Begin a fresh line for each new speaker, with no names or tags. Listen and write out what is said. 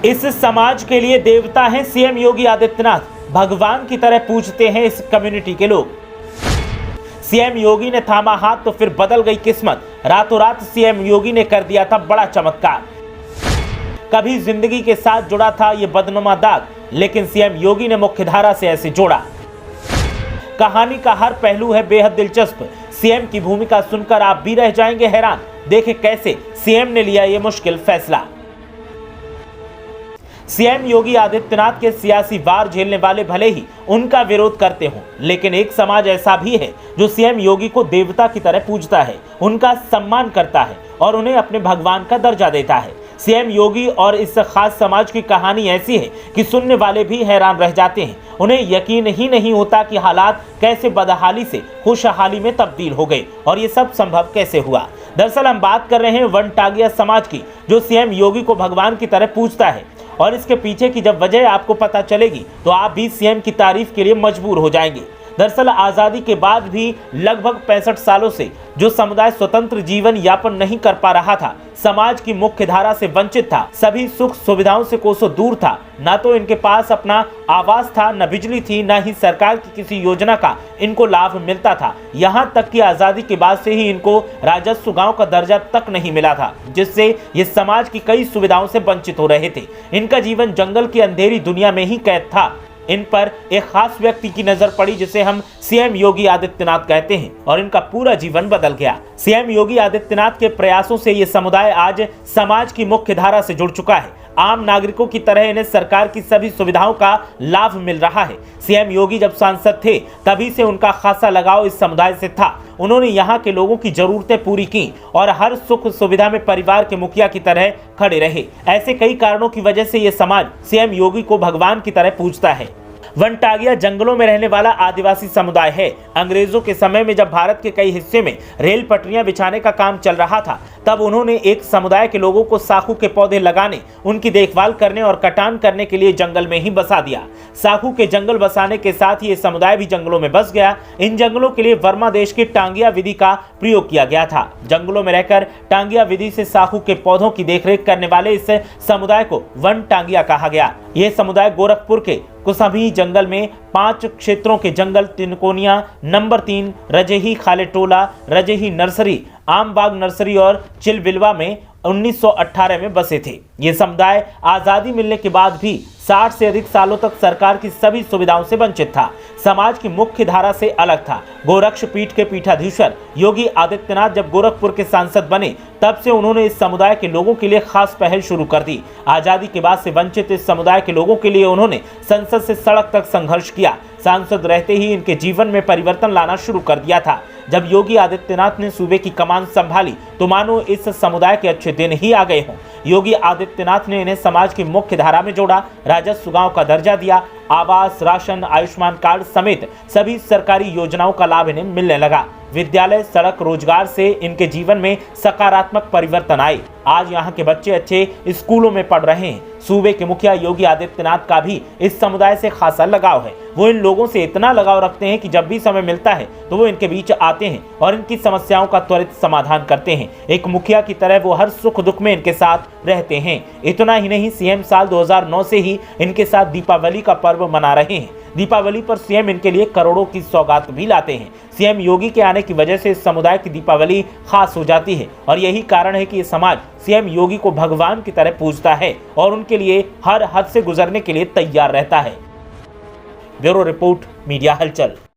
इस समाज के लिए देवता हैं सीएम योगी आदित्यनाथ, भगवान की तरह पूजते हैं इस कम्युनिटी के लोग। सीएम योगी ने थामा हाथ तो फिर बदल गई किस्मत। रातों रात सीएम योगी ने कर दिया था बड़ा चमत्कार। कभी जिंदगी के साथ जुड़ा था ये बदनुमा दाग, लेकिन सीएम योगी ने मुख्यधारा से ऐसे जोड़ा। कहानी का हर पहलू है बेहद दिलचस्प। सीएम की भूमिका सुनकर आप भी रह जाएंगे हैरान। देखें कैसे सीएम ने लिया ये मुश्किल फैसला। सीएम योगी आदित्यनाथ के सियासी वार झेलने वाले भले ही उनका विरोध करते हों, लेकिन एक समाज ऐसा भी है जो सीएम योगी को देवता की तरह पूजता है, उनका सम्मान करता है और उन्हें अपने भगवान का दर्जा देता है। सीएम योगी और इस खास समाज की कहानी ऐसी है कि सुनने वाले भी हैरान रह जाते हैं। उन्हें यकीन ही नहीं होता कि हालात कैसे बदहाली से खुशहाली में तब्दील हो गए और ये सब संभव कैसे हुआ। दरअसल हम बात कर रहे हैं वनटागिया समाज की, जो सीएम योगी को भगवान की तरह पूजता है। और इसके पीछे की जब वजह आपको पता चलेगी तो आप भी सीएम की तारीफ के लिए मजबूर हो जाएंगे। दरअसल आज़ादी के बाद भी लगभग 65 सालों से जो समुदाय स्वतंत्र जीवन यापन नहीं कर पा रहा था, समाज की मुख्य धारा से वंचित था, सभी सुख सुविधाओं से कोसों दूर था, ना तो इनके पास अपना आवास था, न बिजली थी, न ही सरकार की किसी योजना का इनको लाभ मिलता था। यहाँ तक कि आज़ादी के बाद से ही इनको राजस्व गांव का दर्जा तक नहीं मिला था, जिससे ये समाज की कई सुविधाओं से वंचित हो रहे थे। इनका जीवन जंगल की अंधेरी दुनिया में ही कैद था। इन पर एक खास व्यक्ति की नजर पड़ी जिसे हम सीएम योगी आदित्यनाथ कहते हैं, और इनका पूरा जीवन बदल गया। सीएम योगी आदित्यनाथ के प्रयासों से ये समुदाय आज समाज की मुख्य धारा से जुड़ चुका है। आम नागरिकों की तरह इन्हें सरकार की सभी सुविधाओं का लाभ मिल रहा है। सीएम योगी जब सांसद थे तभी से उनका खासा लगाव इस समुदाय से था। उन्होंने यहाँ के लोगों की जरूरतें पूरी की और हर सुख सुविधा में परिवार के मुखिया की तरह खड़े रहे। ऐसे कई कारणों की वजह से ये समाज सीएम योगी को भगवान की तरह पूजता है। वनटागिया जंगलों में रहने वाला आदिवासी समुदाय है। अंग्रेजों के समय में जब भारत के कई हिस्से में रेल पटरियां बिछाने का काम चल रहा था, तब उन्होंने एक समुदाय के लोगों को साखू के पौधे लगाने, उनकी देखभाल करने और कटान करने के लिए जंगल में ही बसा दिया। साखू के जंगल बसाने के साथ ही ये समुदाय भी जंगलों में बस गया। इन जंगलों के लिए वर्मा देश की टांगिया विधि का प्रयोग किया गया था। जंगलों में रहकर टांगिया विधि से साखू के पौधों की देखरेख करने वाले इस समुदाय को वन टांगिया कहा गया। यह समुदाय गोरखपुर के कुसभी जंगल में 5 क्षेत्रों के जंगल तिनकोनिया, नंबर 3, रजही खालेटोला, रजही नर्सरी, आमबाग नर्सरी और चिलबिलवा में 1918 में बसे थे। ये समुदाय आज़ादी मिलने के बाद भी 60 से अधिक सालों तक सरकार की सभी सुविधाओं से वंचित था, समाज की मुख्य धारा से अलग था। गोरक्ष पीठ के पीठाधीश्वर योगी आदित्यनाथ जब गोरखपुर के सांसद बने, तब से उन्होंने इस समुदाय के लोगों के लिए खास पहल शुरू कर दी। आज़ादी के बाद से वंचित इस समुदाय के लोगों के लिए उन्होंने संसद से सड़क तक संघर्ष किया। सांसद रहते ही इनके जीवन में परिवर्तन लाना शुरू कर दिया था। जब योगी आदित्यनाथ ने सूबे की कमान संभाली तो मानो इस समुदाय के अच्छे दिन ही आ गए हों। योगी आदित्यनाथ ने इन्हें समाज की मुख्य धारा में जोड़ा, राजस्व गांव का दर्जा दिया, आवास, राशन, आयुष्मान कार्ड समेत सभी सरकारी योजनाओं का लाभ इन्हें मिलने लगा। विद्यालय, सड़क, रोजगार से इनके जीवन में सकारात्मक परिवर्तन आए। आज यहाँ के बच्चे अच्छे स्कूलों में पढ़ रहे हैं। सूबे के मुखिया योगी आदित्यनाथ का भी इस समुदाय से खासा लगाव है। वो इन लोगों से इतना लगाव रखते हैं कि जब भी समय मिलता है तो वो इनके बीच आते हैं और इनकी समस्याओं का त्वरित समाधान करते हैं। एक मुखिया की तरह वो हर सुख दुख में इनके साथ रहते हैं। इतना ही नहीं, सीएम साल 2009 से ही इनके साथ दीपावली का पर्व मना रहे हैं। दीपावली पर सीएम इनके लिए करोड़ों की सौगात भी लाते हैं। सीएम योगी के आने की वजह से इस समुदाय की दीपावली खास हो जाती है और यही कारण है कि ये समाज सीएम योगी को भगवान की तरह पूजता है और उनके लिए हर हद से गुजरने के लिए तैयार रहता है। ब्यूरो रिपोर्ट, मीडिया हलचल।